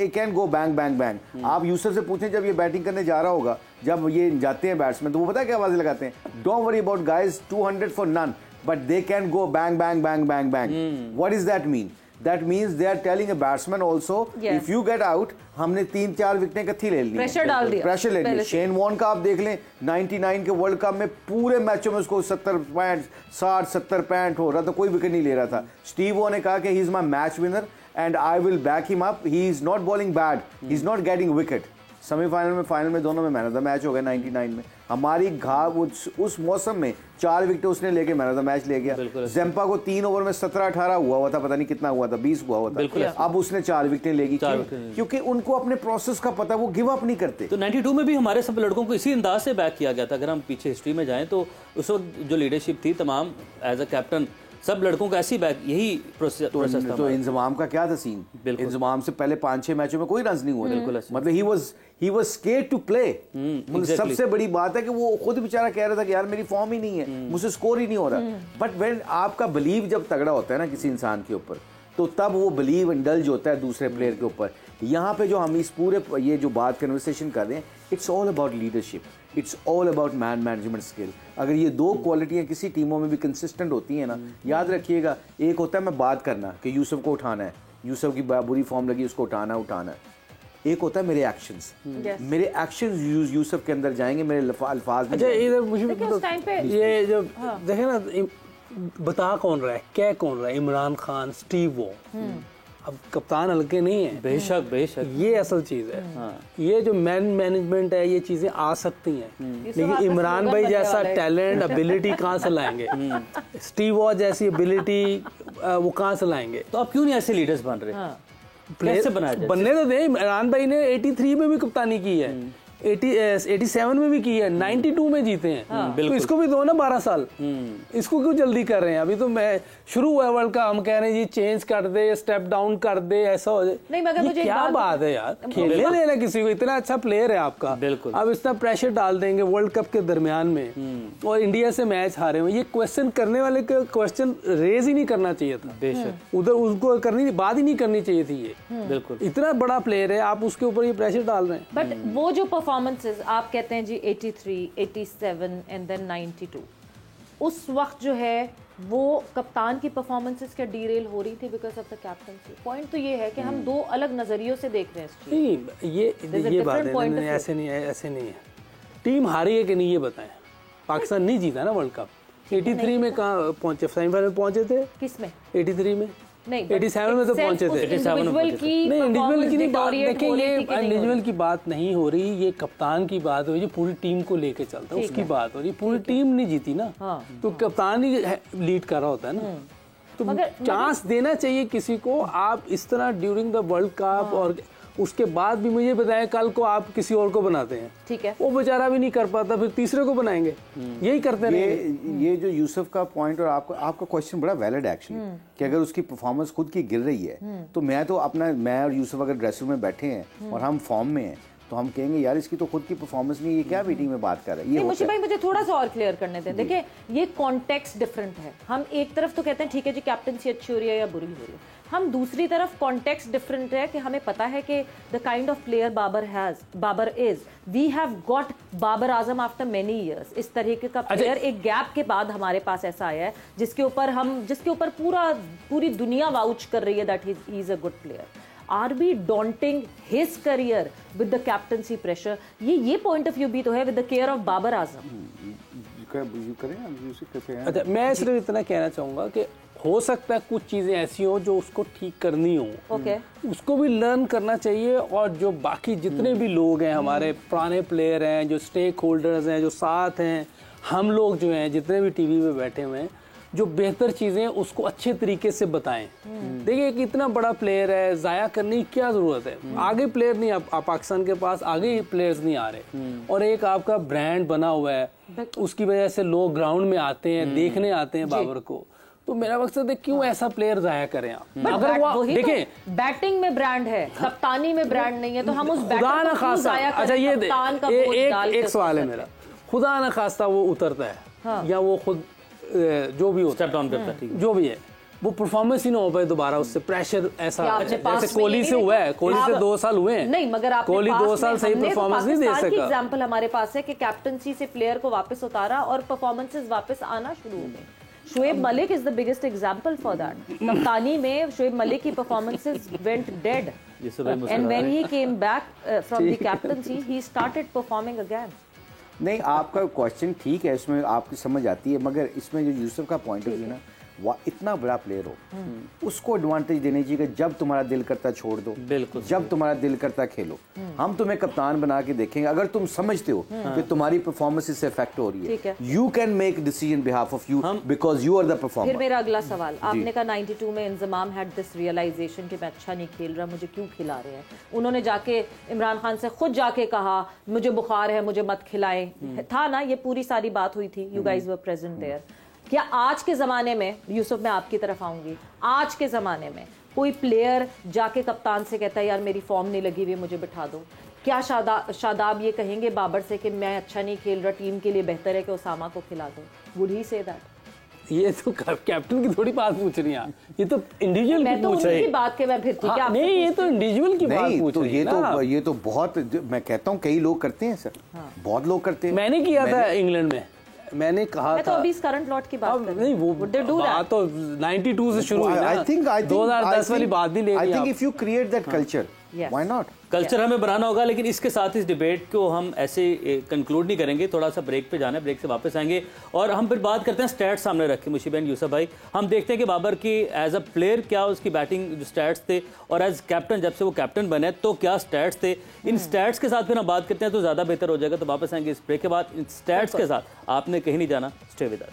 can go bang bang bang. आप यूसुफ से पूछें जब ये बैटिंग करने जा रहा होगा, जब ये जाते हैं बैट्समैन, तो वो पता है क्या आवाजें लगाते हैं? Don't worry about guys, 200 for none, but they can go bang bang bang bang bang. What is that mean? That means they are telling a batsman also, if you get out, हमने 3-4 विकेटें इकट्ठी ले ली, pressure डाल दिया, pressure ले लिया। Shane Warne का आप देख लें, 99 के वर्ल्ड कप में पूरे मैचों में उसको 70 पॉइंट 60-70 पॉइंट हो रहा था, कोई विकेट नहीं ले रहा था। स्टीव वॉ ने कहा कि he is my match winner and I will back him up, he is not bowling bad, he is not getting wicket. Semifinal में, फाइनल में, दोनों में मैन ऑफ द मैच हो गया 99 में। हमारी उस मौसम में 4 विकेट उसने लेके मैन ऑफ द मैच ले गया। जैम्पा को 3 ओवर में 17-18 हुआ था, पता नहीं कितना हुआ था, 20 हुआ था, अब उसने 4 विकेटें लेगी। क्योंकि उनको अपने प्रोसेस का पता, वो गिव अप नहीं करते। तो 92 में भी हमारे सब लड़कों को इसी अंदाज से बैक किया गया था। अगर हम पीछे हिस्ट्री में जाएं तो उस वक्त जो लीडरशिप थी तमाम एज अ कैप्टन, सब लड़कों का ऐसी बैक, यही प्रोसेस था। तो इंजमाम का क्या था सीन? इंजमाम से पहले 5-6 मैचों में कोई रन नहीं हुआ, मतलब he was scared to play। सबसे बड़ी बात है कि वो खुद बेचारा कह रहा था कि यार मेरी फॉर्म ही नहीं है, मुझसे स्कोर ही नहीं हो रहा। बट व्हेन आपका बिलीव जब तगड़ा होता है ना किसी इंसान के ऊपर, तो तब वो बिलीव इंडल्ज होता है दूसरे प्लेयर के ऊपर। यहाँ पे जो हम इस पूरे ये जो बात कन्वर्सेशन कर रहे हैं, it's all about leadership, it's all about man management skill. अगर ये 2 क्वालिटियाँ किसी टीमों में भी कंसिस्टेंट होती हैं ना, याद रखिएगा, एक होता है मैं बात करना कि यूसुफ को उठाना है, यूसुफ की बुरी फॉर्म लगी उसको उठाना है। एक होता है मेरे एक्शंस, मेरे एक्शंस यूसुफ के अंदर जाएंगे, मेरे अल्फाज में। अच्छा इधर मुझे ये जो देखे ना, बता कौन रहा है, क्या कौन रहा है? इमरान खान, स्टीव वॉ, अब कप्तान हल्के नहीं है। बेशक ये असल चीज है। ये जो मैनेजमेंट है, ये चीजें आ सकती हैं, लेकिन इमरान भाई जैसा टैलेंट, एबिलिटी कहाँ से लाएंगे? स्टीव वॉ जैसी एबिलिटी वो कहाँ से लाएंगे? तो अब क्यों नहीं ऐसे लीडर्स बन रहे? प्लेयर बनने तो दे। इमरान भाई ने 83 में भी कप्तानी की है, 87 में भी की है, 92 में जीते हैं। तो इसको भी दो ना 12 साल। इसको क्यों जल्दी कर रहे हैं? अभी तो मैं शुरू हुआ वर्ल्ड कप, हम कह रहे हैं जी चेंज कर दे, स्टेप डाउन कर दे, ऐसा हो जाए। नहीं, मगर मुझे क्या बात है यार, खेलने देना किसी को, इतना अच्छा प्लेयर है आपका। बिल्कुल। अब इतना प्रेशर डाल देंगे वर्ल्ड कप के दरमियान में, और इंडिया से मैच हारे हुए। ये क्वेश्चन करने वाले का क्वेश्चन रेज ही नहीं करना चाहिए था। बेशक उधर उसको बात ही नहीं करनी चाहिए थी। ये बिल्कुल इतना बड़ा प्लेयर है, आप उसके ऊपर ये प्रेशर डाल रहे हैं। बट वो जो परफॉर्मेंसेस आप कहते हैं जी 83, 87 एंड देन 92, उस वक्त जो है वो कप्तान की परफॉर्मेंसेस क्या डीरेल हो रही थी because of the captaincy? Point तो ये है कि हम 2 अलग नजरियों से देख रहे हैं। नहीं, ये बात है, ऐसे नहीं है, ऐसे नहीं है। टीम हारी है कि नहीं ये बताएं। पाकिस्तान नहीं जीता ना वर्ल्ड कप। 83 में कहाँ पहुंचे? सेमीफाइनल में पहुंचे थे। किसमें? 83 में नहीं, 87 में तो पहुंचे थे। इंडिविजुअल की नहीं बात, देखिए ये इंडिविजुअल की बात नहीं हो रही, ये कप्तान की बात हो रही है, पूरी टीम को लेके चलता है, उसकी बात हो रही है। पूरी टीम नहीं जीती ना, तो कप्तान ही लीड कर रहा होता है ना। तो चांस देना चाहिए किसी को। आप इस तरह ड्यूरिंग द वर्ल्ड कप उसके बाद भी मुझे बताएं कल को आप किसी और को बनाते हैं, ठीक है, वो बेचारा भी नहीं कर पाता, फिर तीसरे को बनाएंगे, यही करते रहेंगे। ये जो यूसुफ का पॉइंट और आपका क्वेश्चन बड़ा वैलिड है एक्चुअली, कि अगर उसकी परफॉर्मेंस खुद की गिर रही है तो मैं और यूसुफ अगर ड्रेसिंग रूम में बैठे हैं और हम फॉर्म में हैं तो हम कहेंगे यार इसकी तो खुद की परफॉर्मेंस नहीं, ये क्या मीटिंग में बात कर रहा है। ये मुझे भाई मुझे थोड़ा सा और क्लियर करने दें। देखिए ये कॉन्टेक्स्ट डिफरेंट है। हम एक तरफ तो कहते हैं ठीक है जी कैप्टनसी अच्छी हो रही है या बुरी हो रही है, हम दूसरी तरफ कॉन्टेक्स्ट डिफरेंट है कि हमें पता है कि the kind of player Babar is, we have got Babar Azam after many years. इस तरीके का प्लेयर एक गैप के बाद हमारे पास ऐसा आया है जिसके ऊपर पूरी दुनिया वाउच कर रही है that he is a good player. Are we daunting his career with the captaincy pressure? ये point of view भी तो है with the care of Babar Azam. अच्छा, मैं सिर्फ इतना कहना चाहूँगा कि हो सकता है कुछ चीज़ें ऐसी हो जो उसको ठीक करनी हो, okay. उसको भी लर्न करना चाहिए। और जो बाकी जितने भी लोग हैं, हमारे पुराने प्लेयर हैं, जो स्टेक होल्डर्स हैं, जो साथ हैं, हम लोग जो हैं जितने भी टीवी पे बैठे हुए हैं, जो बेहतर चीज़ें उसको अच्छे तरीके से बताएं। देखिए एक इतना बड़ा प्लेयर है, ज़ाया करने की क्या ज़रूरत है, आगे प्लेयर नहीं, पाकिस्तान के पास आगे प्लेयर्स नहीं आ रहे, और एक आपका ब्रांड बना हुआ है, उसकी वजह से लोग ग्राउंड में आते हैं, देखने आते हैं बाबर को। तो मेरा मकसद है क्यों ऐसा प्लेयर ज़ाया करें आप। अगर वो देखें तो बैटिंग में ब्रांड है, कप्तानी में ब्रांड नहीं है, तो हम उस बैटर को क्यों ज़ाया करें? अच्छा ये कप्तान का बोझ डाल के एक सवाल है मेरा, खुदा न खास्ता वो उतरता है या वो खुद जो भी होता है, जो भी है, वो परफॉर्मेंस ही ना हो पाए दोबारा, उससे प्रेशर ऐसा जैसे कोहली से हुआ है, कोहली से 2 साल हुए हैं। नहीं, मगर कोहली 2 साल सही परफॉर्मेंस नहीं दे सका। एग्जांपल हमारे पास है कि कैप्टनसी से प्लेयर को वापस उतारा और परफॉर्मेंसेस वापस आना शुरू हो गए। Shoaib Malik is the biggest example for that. कप्तानी में शोएब मलिक की performances went dead and when he came back from the captaincy he started performing again. नहीं, आपका क्वेश्चन ठीक है, इसमें आपकी समझ आती है, मगर इसमें जो यूसुफ का पॉइंट ऑफ व्यू ना, वह इतना बड़ा प्लेयर हो उसको एडवांटेज देनी चाहिए कि जब तुम्हारा दिल करता छोड़ दो, बिल्कुल, जब तुम्हारा दिल करता खेलो। हम तुम्हें कप्तान बना के देखेंगे, अगर तुम समझते हो कि तुम्हारी परफॉर्मेंस इससे इफेक्ट हो रही है, you can make decision behalf of you because you are the performer. फिर मेरा अगला सवाल, आपने कहा 92 में इंजमाम हैड दिस रियलाइजेशन कि मैं अच्छा नहीं खेल रहा, मुझे क्यों खिला रहे हैं। उन्होंने जाके इमरान खान से खुद जाके कहा मुझे बुखार है, मुझे मत खिलाएं, था ना, ये पूरी सारी बात हुई थी, you guys were present there. क्या आज के ज़माने में, यूसुफ मैं आपकी तरफ आऊँगी, आज के ज़माने में कोई प्लेयर जाके कप्तान से कहता है यार मेरी फॉर्म नहीं लगी हुई, मुझे बिठा दो, क्या शादाब ये कहेंगे बाबर से कि मैं अच्छा नहीं खेल रहा, टीम के लिए बेहतर है कि उसामा को खिला दो? Would he say that? ये तो कैप्टन की थोड़ी बात पूछ रही हैं, ये तो इंडिविजुअल की पूछ रही है। बात के मैं फिर हाँ, नहीं, ये तो इंडिविजुअल की बात पूछ रही है। ये तो बहुत, मैं कहता हूँ कई लोग करते हैं सर, बहुत लोग करते हैं। मैंने किया था इंग्लैंड में, मैंने कहा मैं तो अभी इस करंट लॉट की बात कर रही हूं। नहीं, वो बात तो 92 से शुरू हुई ना, 2010 वाली बात नहीं लेगी। I think if you create that culture, why not? Culture हमें बनाना होगा, लेकिन इसके साथ इस डिबेट को हम ऐसे कंक्लूड नहीं करेंगे, थोड़ा सा ब्रेक पे जाना है, ब्रेक से वापस आएंगे और हम फिर बात करते हैं स्टैट्स सामने रखे मुशीबेन यूसुफ भाई। हम देखते हैं कि बाबर की एज अ प्लेयर क्या उसकी बैटिंग जो स्टैट्स थे, और एज कैप्टन जब से वो कैप्टन बने तो क्या स्टैट्स थे। इन स्टैट्स के साथ फिर हम बात करते हैं तो ज़्यादा बेहतर हो जाएगा। तो वापस आएंगे इस ब्रेक के बाद इन स्टैट्स के साथ। आपने कहीं नहीं जाना, stay with us.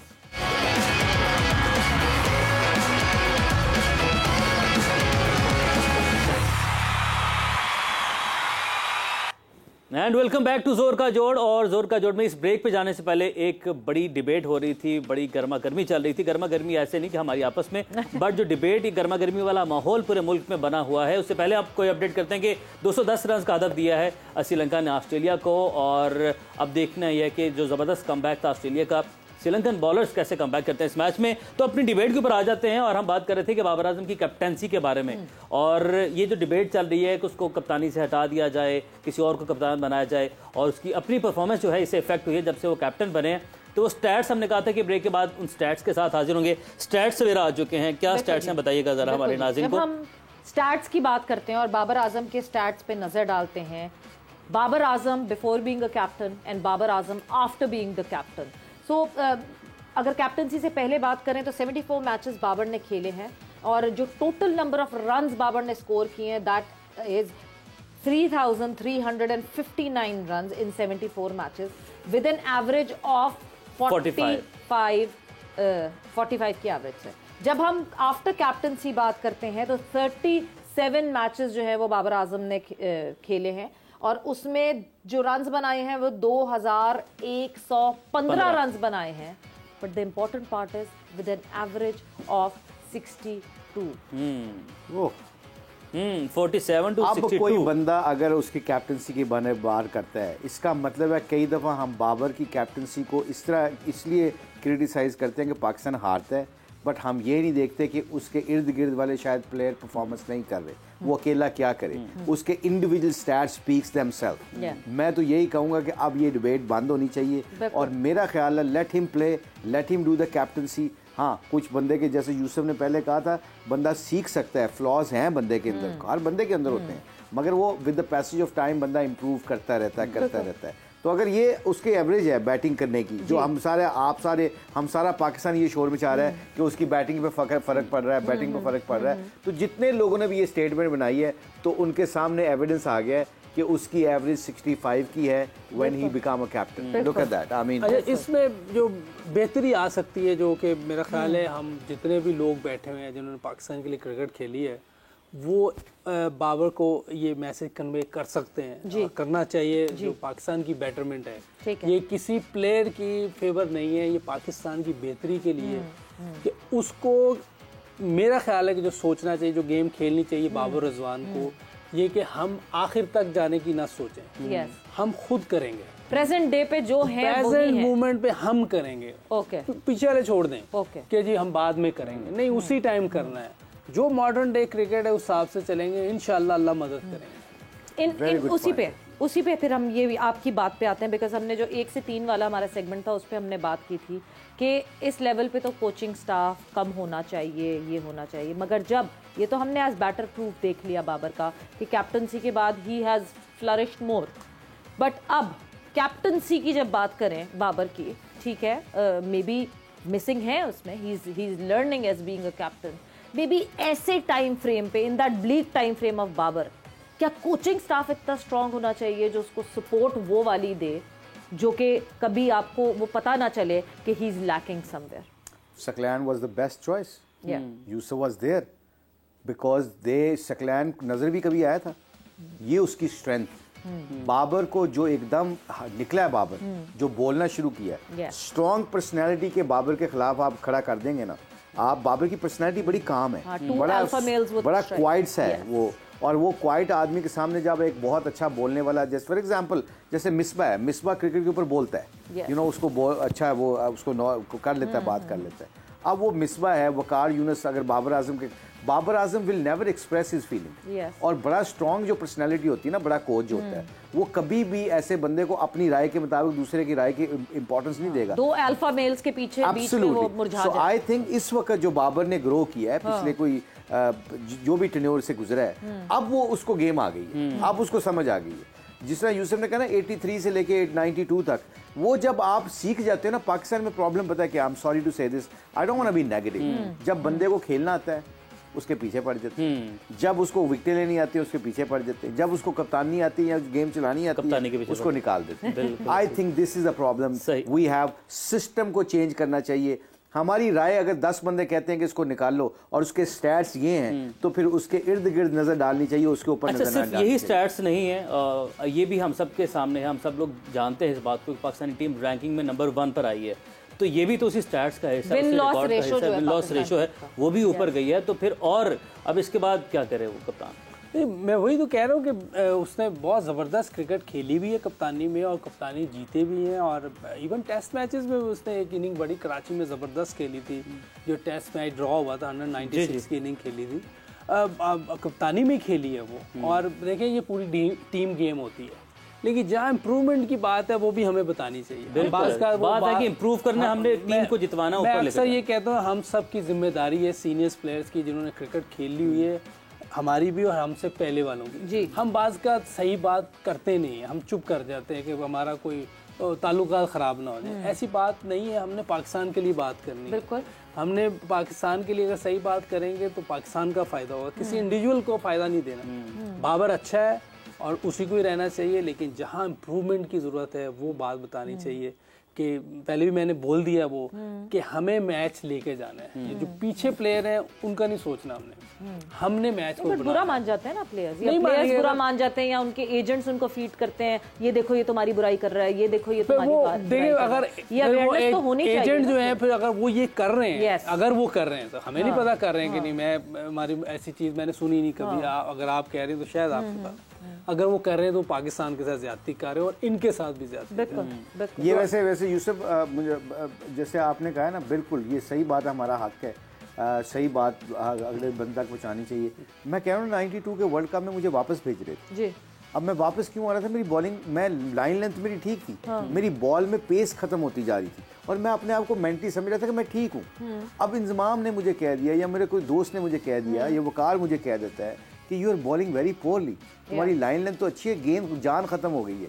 And welcome back to जोर का जोड़। और जोर का जोड़ में इस ब्रेक पे जाने से पहले एक बड़ी डिबेट हो रही थी, बड़ी गर्मा गर्मी चल रही थी। गर्मा गर्मी ऐसे नहीं कि हमारी आपस में, बट जो डिबेट, ये गर्मा गर्मी वाला माहौल पूरे मुल्क में बना हुआ है। उससे पहले आपको अपडेट करते हैं कि 210 रन का हदफ दिया है श्रीलंका ने ऑस्ट्रेलिया को, और अब देखना यह है कि जो ज़बरदस्त कमबैक था ऑस्ट्रेलिया का, श्रीलंकन बॉलर्स कैसे कमबैक करते हैं इस मैच में। तो अपनी डिबेट के ऊपर आ जाते हैं, और हम बात कर रहे थे कि बाबर आजम की कैप्टनसी के बारे में, और ये जो डिबेट चल रही है कि उसको कप्तानी से हटा दिया जाए, किसी और को कप्तान बनाया जाए, और उसकी अपनी परफॉर्मेंस जो है इससे इफेक्ट हुई है जब से वो कैप्टन बने हैं। तो वो स्टैट्स हमने कहा था कि ब्रेक के बाद उन स्टैट्स के साथ हाजिर होंगे। स्टैट्स सवेरा आ चुके हैं, क्या स्टैट्स हैं बताइएगा जरा हमारे नाज़रीन को। हम स्टैट्स की बात करते हैं और बाबर आजम के स्टैट्स पे नजर डालते हैं। Babar Azam before being a captain and Babar Azam after being the captain. So अगर कैप्टनसी से पहले बात करें तो 74 मैचेस बाबर ने खेले हैं, और जो total number of runs Babar ने स्कोर किए हैं that is 3,359 runs in 74 matches with an average of 45 की एवरेज से। जब हम आफ्टर कैप्टनसी बात करते हैं तो 37 7 मैचेस जो है वो बाबर आजम ने खेले हैं और उसमें जो रन्स बनाए हैं वो 2115 रन्स बनाए हैं, but the important part is with an average of 62। 47 to 62। अब कोई बंदा अगर उसकी कैप्टनसी की बने बार करता है, इसका मतलब है कई दफ़ा हम बाबर की कैप्टनसी को इस तरह इसलिए क्रिटिसाइज करते हैं कि पाकिस्तान हारता है, बट हम ये नहीं देखते कि उसके इर्द गिर्द वाले शायद प्लेयर परफॉर्मेंस नहीं कर रहे, वो अकेला क्या करे, उसके इंडिविजुअल स्टैट्स स्पीक्स देमसेल्फ। मैं तो यही कहूँगा कि अब ये डिबेट बंद होनी चाहिए और मेरा ख्याल है let him play, let him do the captaincy. हाँ, कुछ बंदे के जैसे यूसुफ ने पहले कहा था, बंदा सीख सकता है, फ्लॉज हैं बंदे के अंदर, हर बंदे के अंदर होते हैं, मगर वो with the passage of time बंदा इंप्रूव करता रहता है। तो अगर ये उसके एवरेज है बैटिंग करने की, जो हम सारा पाकिस्तान ये शोर मचा रहा है कि उसकी बैटिंग पे फर्क पड़ रहा है, बैटिंग पे फर्क पड़ रहा है, तो जितने लोगों ने भी ये स्टेटमेंट बनाई है तो उनके सामने एविडेंस आ गया है कि उसकी एवरेज 65 की है when he become a captain. Look at that. I mean इसमें जो बेहतरी आ सकती है, जो कि मेरा ख्याल है हम जितने भी लोग बैठे हुए हैं जिन्होंने पाकिस्तान के लिए क्रिकेट खेली है, वो बाबर को ये मैसेज कन्वे कर सकते हैं, करना चाहिए, जो पाकिस्तान की बेटरमेंट है, ये किसी प्लेयर की फेवर नहीं है, ये पाकिस्तान की बेहतरी के लिए कि उसको, मेरा ख्याल है कि जो सोचना चाहिए, जो गेम खेलनी चाहिए बाबर रिजवान को, ये कि हम आखिर तक जाने की ना सोचें, हम खुद करेंगे, प्रेजेंट डे पे जो है प्रेजेंट मूवमेंट पे हम करेंगे, पीछे वाले छोड़ दें कि जी हम बाद में करेंगे, नहीं, उसी टाइम करना है। जो मॉडर्न डे क्रिकेट है उस हिसाब से चलेंगे, इंशाल्लाह अल्लाह मदद करेंगे। उसी पे फिर हम ये आपकी बात पे आते हैं, बिकॉज हमने जो 1 से 3 वाला हमारा सेगमेंट था उस पर हमने बात की थी कि इस लेवल पे तो कोचिंग स्टाफ कम होना चाहिए, ये होना चाहिए, मगर जब ये तो हमने एज बैटर प्रूफ देख लिया बाबर का कि कैप्टनसी के बाद he has flourished more, but अब कैप्टनसी की जब बात करें बाबर की, ठीक है, मे बी मिसिंग है उसमें, he is learning as being a captain, may be ऐसे टाइम फ्रेम पे, in that bleak time frame of Babar, क्या कोचिंग स्टाफ इतना स्ट्रांग होना चाहिए जो उसको सपोर्ट वो वाली दे जो कि कभी आपको वो पता ना चले कि he is lacking somewhere? Saqlain was the best choice, Yousuf was there because Saqlain नजर भी कभी आया था, ये उसकी स्ट्रेंथ। बाबर को जो एकदम निकला है, बाबर जो बोलना शुरू किया, स्ट्रॉन्ग पर्सनैलिटी के बाबर के खिलाफ आप खड़ा कर देंगे ना, आप बाबर की पर्सनैलिटी बड़ी काम है, बड़ा क्वाइट सा है वो, और वो क्वाइट आदमी के सामने जब एक बहुत अच्छा बोलने वाला, जैसे फॉर एग्जांपल जैसे मिसबा है, मिसबा क्रिकेट के ऊपर बोलता है, यू नो, उसको अच्छा है, वो उसको कर लेता है, बात कर लेता है। अब वो मिसबा है, वकार यूनुस, अगर Babar Azam will never express his feeling, और बड़ा स्ट्रॉन्ग जो पर्सनैलिटी होती है ना, बड़ा कोच जो होता है, वो कभी भी ऐसे बंदे को अपनी राय के मुताबिक दूसरे की राय की इंपॉर्टेंस नहीं देगा। दो अल्फा मेल्स के पीछे बीच में वो मुरझा जाता है। आई थिंक इस वक्त जो बाबर ने ग्रो किया है पिछले कोई जो भी टेन्योर से गुजरा है, अब वो उसको गेम आ गई है, अब उसको समझ आ गई है। जिस तरह यूसुफ ने कहा ना 83 से लेके 92 तक, वो जब आप सीख जाते हो ना, पाकिस्तान में प्रॉब्लम पता है कि I am sorry to say this, I don't want to be negative, जब बंदे को खेलना आता है उसके पीछे पड़ जाते हैं, जब उसको विकेटें लेनी आती है उसके पीछे पड़ जाते हैं, जब उसको कप्तानी आती है या गेम चलानी आती है उसको निकाल देते हैं। I think this is a problem, we have system को चेंज करना चाहिए। हमारी राय अगर 10 बंदे कहते हैं कि इसको निकाल लो और उसके स्टैट्स ये हैं, तो फिर उसके इर्द गिर्द नजर डालनी चाहिए, उसके ऊपर नजर सिर्फ यही स्टैट्स नहीं है, ये भी हम सब के सामने है, हम सब लोग जानते हैं इस बात को, पाकिस्तानी टीम रैंकिंग में नंबर 1 पर आई है, तो ये भी तो उसी स्टैट्स का हिस्सा है, विन लॉस रेशो है, वो भी ऊपर गई है, तो फिर और अब इसके बाद क्या करे वो कप्तान? नहीं, मैं वही तो कह रहा हूँ कि उसने बहुत ज़बरदस्त क्रिकेट खेली भी है कप्तानी में, और कप्तानी जीते भी हैं, और इवन टेस्ट मैचेस में उसने एक इनिंग बड़ी कराची में ज़बरदस्त खेली थी, जो टेस्ट मैच ड्रॉ हुआ था, 196 की इनिंग खेली थी, कप्तानी में खेली है वो। और देखें, ये पूरी टीम गेम होती है, लेकिन जहाँ इम्प्रूवमेंट की बात है वो भी हमें बतानी चाहिए। बात है कि इम्प्रूव करना, हमने टीम को जितवाना ऊपर लेकर। मैं अक्सर ये कहता हूँ, हम सब की जिम्मेदारी है, सीनियर्स प्लेयर्स की जिन्होंने क्रिकेट खेली हुई है, हमारी भी और हमसे पहले वालों की। हम बाज का सही बात करते नहीं है, हम चुप कर जाते हैं कि हमारा कोई ताल्लुकात ख़राब ना हो जाए, ऐसी बात नहीं है। हमने पाकिस्तान के लिए बात करनी है, हमने पाकिस्तान के लिए अगर सही बात करेंगे तो पाकिस्तान का फ़ायदा होगा, किसी इंडिविजुअल को फ़ायदा नहीं देना। बाबर अच्छा है और उसी को ही रहना चाहिए, लेकिन जहाँ इम्प्रूवमेंट की ज़रूरत है वो बात बतानी चाहिए कि पहले भी मैंने बोल दिया वो कि हमें मैच लेके जाना है, जो पीछे प्लेयर हैं उनका नहीं सोचना हमने। हमने मैच को बुरा मान जाते हैं ना प्लेयर्स, या नहीं प्लेयर्स मानेंगे बुरा अगर- मान जाते हैं, या उनके एजेंट्स उनको फीड करते हैं, ये देखो ये तुम्हारी बुराई कर रहा है, ये देखो ये फिर तुम्हारी वो बुराई देखिए, कर रहा अगर है। ये अवेयरनेस तो होनी चाहिए एजेंट ना। जो है, फिर अगर वो ये कर रहे हैं, Yes. अगर वो कर रहे हैं तो हमें नहीं पता कर रहे हैं कि नहीं। मैं हमारी ऐसी चीज मैंने सुनी नहीं कभी। अगर आप कह रहे हैं तो शायद आपके पास, अगर वो कर रहे हैं तो पाकिस्तान के साथ ज्यादती कर रहे हैं और इनके साथ भी ज्यादती। बिल्कुल बिल्कुल। ये वैसे यूसुफ, मुझे जैसे आपने कहा ना, बिल्कुल ये सही बात है, हमारा हक है, सही बात अगले बंदे तक पहुँचानी चाहिए। मैं कह रहा हूँ 92 के वर्ल्ड कप में मुझे वापस भेज रहे थे जी। अब मैं वापस क्यों आ रहा था, मेरी बॉलिंग, मैं लाइन लेंथ मेरी ठीक थी, मेरी बॉल में पेस खत्म होती जा रही थी और मैं अपने आप को मेंटली समझ रहा था कि मैं ठीक हूँ। अब इंजमाम ने मुझे कह दिया, या मेरे कोई दोस्त ने मुझे कह दिया, या वकार मुझे कह देता है कि you are bowling very poorly, तुम्हारी लाइन लेंथ तो अच्छी है, गेंद जान खत्म हो गई है,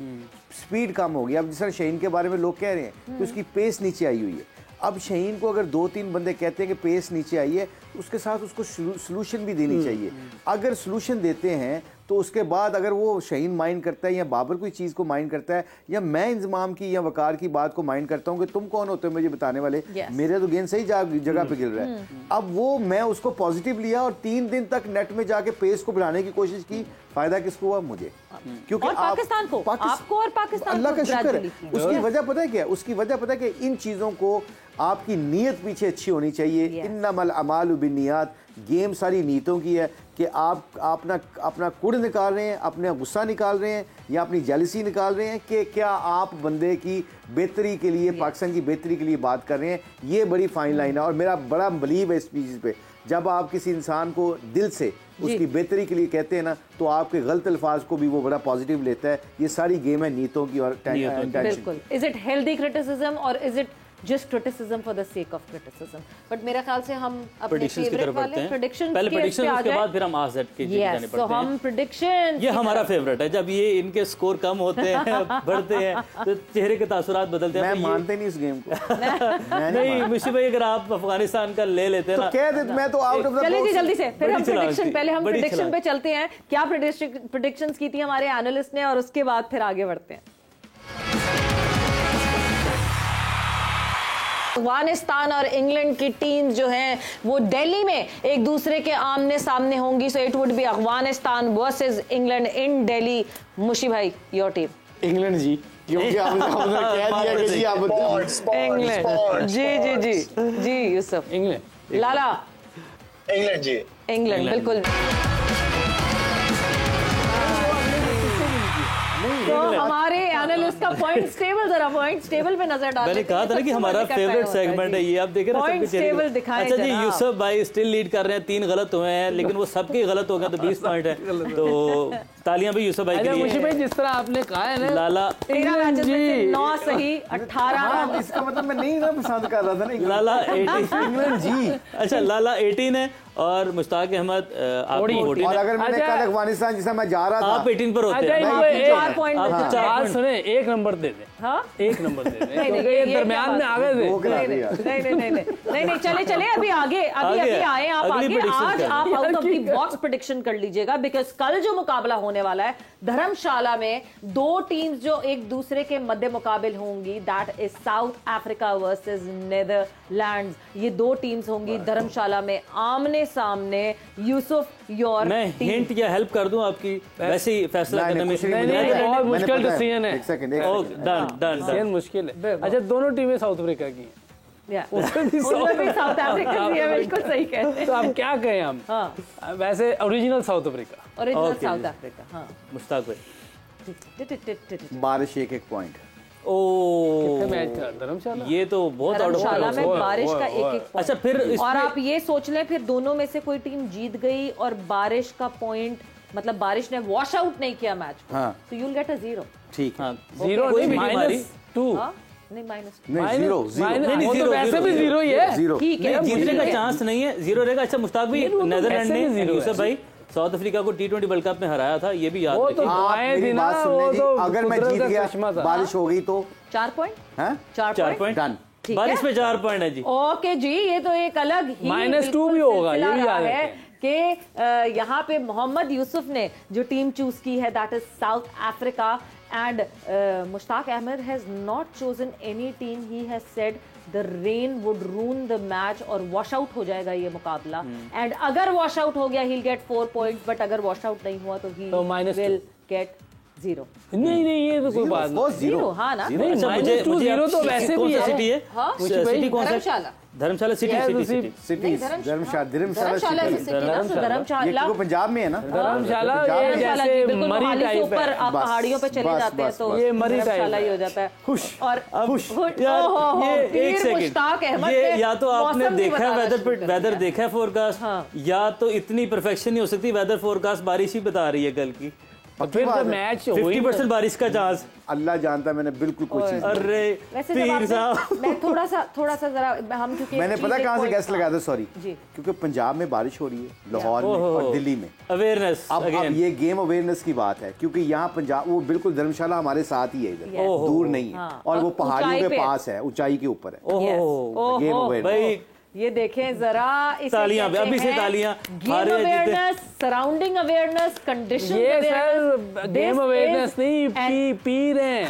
स्पीड कम हो गई। अब जिस तरह शहीन के बारे में लोग कह रहे हैं कि उसकी पेस नीचे आई हुई है। अब शहीन को अगर 2-3 बंदे कहते हैं कि पेस नीचे आई है, उसके साथ उसको सलूशन भी देनी चाहिए। अगर सलूशन देते हैं तो उसके बाद अगर वो शहीन माइंड करता है, या बाबर कोई चीज़ को माइंड करता है, या मैं इंजमाम की या वकार की बात को माइंड करता हूँ कि तुम कौन होते हो मुझे बताने वाले, मेरे तो गेंद सही जगह पे गिर रहा है। अब वो मैं उसको पॉजिटिव लिया और 3 दिन तक नेट में जाके पेस को बढ़ाने की कोशिश की। फायदा किसको हुआ? मुझे। क्योंकि और पाकिस्तान को, आपको और पाकिस्तान अल्लाह को का शुक्र है। gradually। उसकी वजह पता है क्या? उसकी वजह पता है कि इन चीज़ों को आपकी नीयत पीछे अच्छी होनी चाहिए। इन्नमल अमालु बिन्नियात, गेम सारी नीयतों की है कि आप अपना कुड़ निकाल रहे हैं, अपना गुस्सा निकाल रहे हैं, या अपनी जेलसी निकाल रहे हैं, कि क्या आप बंदे की बेहतरी के लिए, पाकिस्तान की बेहतरी के लिए बात कर रहे हैं। ये बड़ी फाइन लाइन है और मेरा बड़ा बिलीव है इस चीज़ पे। जब आप किसी इंसान को दिल से उसकी बेहतरी के लिए कहते हैं ना, तो आपके गलत अल्फाज को भी वो बड़ा पॉजिटिव लेता है। ये सारी गेम है नीयतों की और बिल्कुल। इज इट हेल्दी क्रिटिसिज्म और is it just criticism for the sake of criticism? But मेरा ख्याल से हम अपने प्रेडिक्शंस की फेवरेट तरफ वाले बढ़ते हैं। प्रेडिक्शंस पहले के प्रेडिक्शंस, पे आ उसके जाए। बाद फिर हम आज़ाद के जाने यस, पड़ते तो हैं। हम प्रेडिक्शंस, ये हमारा फेवरेट है। जब ये इनके स्कोर कम होते हैं बढ़ते हैं तो चेहरे के तासुरात बदलते हैं। मैं मानते नहीं इस गेम को। नहीं मुशी भाई, अगर आप अफगानिस्तान का ले लेते हैं तो ना, कह देते, मैं तो आउट ऑफ द चलिए जी बॉक्स। जल्दी से फिर हम बड़ी प्रेडिक्शन, चलाक पहले हम बड़ी प्रेडिक्शन चलाक। पे चलते हैं। क्या प्रेडिक्शंस की थी हमारे एनालिस्ट ने, और उसके बाद फिर आगे बढ़ते हैं। अफगानिस्तान और इंग्लैंड की टीम जो हैं वो दिल्ली में एक दूसरे के आमने सामने होंगी। So it would be Afghanistan versus England in Delhi. Mushi भाई, योर टीम। इंग्लैंड जी, क्योंकि आपने कह दिया कि जी आप इंग्लैंड। जी जी जी जी यूसुफ। इंग्लैंड। लाला। इंग्लैंड जी। इंग्लैंड बिल्कुल। तो हमारे एनालिस्ट का पॉइंट टेबल, जरा पॉइंट टेबल पे नजर डालते हैं। मैंने कहा था ना कि हमारा फेवरेट सेगमेंट है ये। आप देखें ना सबके चेहरे। टेबल दिखाएं। अच्छा जी, यूसुफ भाई स्टिल लीड कर रहे हैं, 3 गलत हुए हैं, लेकिन वो सबके गलत हो गए तो 20 पॉइंट है। तो तालियां भी यूसुफ भाई के लिए। मुशी भाई, जिस तरह आपने कहा है ना, लाला 13 मैचेस में से 9 सही, 18 इसका मतलब मैं नहीं ना पसंद कर रहा था ना। लाला 18 इंग्लैंड जी। अच्छा, लाला 18 है और मुश्ताक अहमद आप 14 और है। अगर मैंने अच्छा। कल अफगानिस्तान जिसमें मैं जा रहा था, आप 18 पर होते अच्छा, हैं। इनको मैं एक- 4 पॉइंट आपको मिलते 4 हैं। आज सुने, एक नंबर दे दे। हाँ? एक नंबर दे दे, नहीं, क्योंकि ये ये क्या दरमियान बात में आ गए थे। वो करा नहीं दिया। नहीं चले अभी आगे आगे आए आप अगली आगे। prediction आज करें। आप out of the box prediction कर लीजिएगा, बिकॉज कल जो मुकाबला होने वाला है धर्मशाला में, 2 टीम्स जो एक दूसरे के मध्य मुकाबिल होंगी, that is South Africa versus Netherlands. ये 2 टीम्स होंगी धर्मशाला में आमने सामने। यूसुफ, योर मैं हिंट या हेल्प कर दूं आपकी, वैसे ही फैसला करने में। नहीं, बहुत मुश्किल डिसीजन है। एक सेकंड, डन डन डिसीजन मुश्किल है। अच्छा, दोनों टीमें साउथ अफ्रीका की हैं। उसमें भी साउथ अफ्रीका भी है, बिल्कुल सही कहते हैं। तो अब क्या कहें हम? हाँ, वैसे original South Africa. Original Okay, South जी। अफ्रीका। हाँ, मुश्ताक भाई। बारिश 1-1 पॉइंट। ओ मैच का धर्मशाला। ये तो बहुत आउट ऑफ धर्मशाला में बारिश का एक पॉइंट। अच्छा, फिर और इसमें आप ये सोच लें, फिर दोनों में से कोई टीम जीत गई और बारिश का पॉइंट, मतलब बारिश ने वॉश आउट नहीं किया मैच को, हाँ। तो यूल गेट अ 0। ठीक है। हाँ, 0 कोई नहीं, भी टीम आ रही। -2। हाँ? नहीं, माइनस। नहीं, जीरो नहीं, वो तो zero, वैसे zero, भी zero। 0 ही है। जीरो। ठीक है, जीतने का ठीक है। चांस नहीं है, 0 रहेगा। अच्छा मुश्ताक भाई, वो तो नेदरलैंड वैसे भी ने 0 यूसुफ है। भाई साउथ अफ्रीका को T20 वर्ल्ड कप में हराया था, ये भी याद वो तो रखिए। आप दुआएं मेरी थी ना, बात सुन वो लीजिए, तो अगर मैं कुदरत जीत का गया, चश्मा था। बारिश हो गई तो 4 पॉइंट। हैं? 4 पॉइंट डन। ठीक बारिश है। में 4 पॉइंट है जी। ओके जी, ये तो एक अलग ही -2 भी बिल्कुल होगा, ये भी सिलसिला याद रहा है रखें। कि यहाँ पे मोहम्मद यूसुफ ने जो टीम चूज की है, that is South Africa, and Mushtaq Ahmed has not chosen any team. He has said the rain would ruin the match और वॉश आउट हो जाएगा ये मुकाबला। एंड अगर वॉश आउट हो गया he'll get 4 points, बट अगर वॉश आउट नहीं हुआ तो he will get 0। नहीं ये तो कोई बात नहीं। 0 हाँ ना। नहीं -2-0 तो वैसे भी है। सिटी है सिटी कौन सा? धर्मशाला सिटी धर्मशाला पंजाब में है ना। धर्मशाला ये जैसे मरी टाइप ऊपर आप पहाड़ियों पे चले जाते हैं तो ये मरी धर्मशाला ही हो जाता है। और ये एक सेकंड, ये या तो आपने देखा है वेदर देखा है फोरकास्ट, या तो इतनी परफेक्शन नहीं हो सकती। वेदर फोरकास्ट बारिश ही बता रही है कल की, फिर तो मैच 50% बारिश का चांस। अल्लाह जानता है, मैंने बिल्कुल कुछ चीज। अरे पीर साहब, मैं थोड़ा सा जरा हम क्योंकि मैंने पता कहाँ से गैस लगाया था, सॉरी, क्योंकि पंजाब में बारिश हो रही है, लाहौर में और दिल्ली में। अवेयरनेस अब ये गेम अवेयरनेस की बात है, क्योंकि यहाँ पंजाब वो बिल्कुल धर्मशाला हमारे साथ ही है, इधर दूर नहीं है, और वो पहाड़ियों के पास है, ऊंचाई के ऊपर है। गेम अवेयरनेस ये देखें जरा, तालियां अभी से तालियां। Game awareness, surrounding awareness, condition awareness, game awareness नहीं, पी रहे हैं।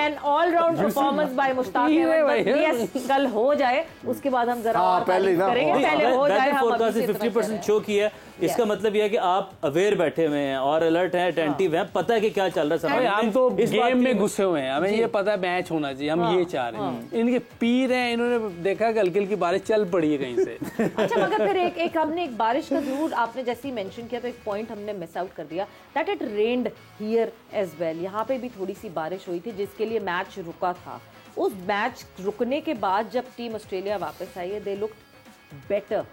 An all round performance by Mushtaq Ahmed. Yes, कल हो जाए उसके बाद हम जरा पहले करेंगे, पहले हो जाए। हम 50% शो किया है, इसका मतलब यह है कि आप अवेयर बैठे हुए हैं और अलर्ट हैं, अटेंटिव हैं, पता है कि क्या चल रहा है। हम तो गेम में घुसे हुए हैं, हमें ये पता है मैच होना चाहिए, हम ये चाह रहे हैं। इनके पी रहे हैं, इन्होंने देखा कि हल्की हल्की बारिश चल पड़ी है कहीं से। अच्छा, मगर फिर एक हमने एक बारिश का जरूर, आपने जैसे ही मेंशन किया तो एक पॉइंट हमने मिस आउट कर दिया, that it rained here as well. यहाँ पे भी थोड़ी सी बारिश हुई थी जिसके लिए मैच रुका था। उस मैच रुकने के बाद जब टीम ऑस्ट्रेलिया वापस आई है, दे लुक बेटर।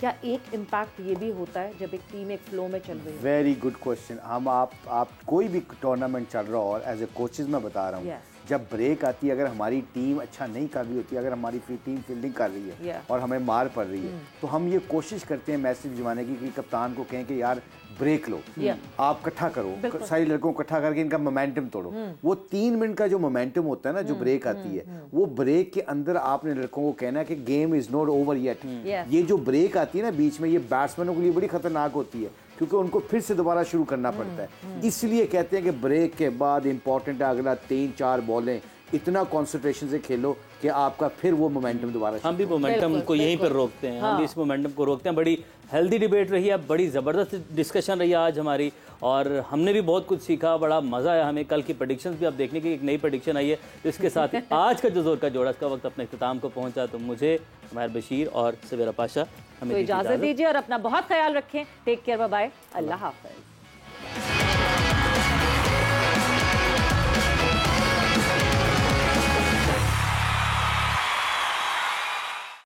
क्या एक इम्पैक्ट ये भी होता है जब एक टीम एक फ्लो में चल रही है? Very good question. हम आप कोई भी टूर्नामेंट चल रहा हो, और एज ए कोचेज मैं बता रहा हूँ, जब ब्रेक आती है, अगर हमारी टीम अच्छा नहीं कर रही होती, अगर हमारी टीम फील्डिंग कर रही है और हमें मार पड़ रही है, तो हम ये कोशिश करते हैं मैसेज भिजवाने की कि कप्तान को कहें कि यार ब्रेक लो, आप इकट्ठा करो, सारी लड़कों को इकट्ठा करके इनका मोमेंटम तोड़ो। वो 3 मिनट का जो मोमेंटम होता है ना, जो ब्रेक आती है, वो ब्रेक के अंदर आपने लड़कों को कहना है कि game is not over yet. ये जो ब्रेक आती है ना बीच में, ये बैट्समैनों के लिए बड़ी खतरनाक होती है, क्योंकि उनको फिर से दोबारा शुरू करना पड़ता है। इसलिए कहते हैं कि ब्रेक के बाद इंपॉर्टेंट है अगला 3-4 बॉलें इतना कंसंट्रेशन से खेलो कि आपका फिर वो मोमेंटम दोबारा। हम भी मोमेंटम को यहीं पर रोकते हैं, हम भी इस मोमेंटम को रोकते हैं। बड़ी हेल्दी डिबेट रही है, बड़ी ज़बरदस्त डिस्कशन रही है आज हमारी, और हमने भी बहुत कुछ सीखा, बड़ा मज़ा आया हमें। कल की प्रेडिक्शंस भी आप देखने की एक नई प्रेडिक्शन आई है। तो इसके साथ ही आज का जो जोर का जोड़ा का वक्त अपने इख्तिताम को पहुंचा। तो मुझे, हमारे बशीर और सवेरा पाशा, हमें इजाज़त दीजिए और अपना बहुत ख्याल रखें। टेक केयर, बाय बाय, अल्लाह हाफ़िज़।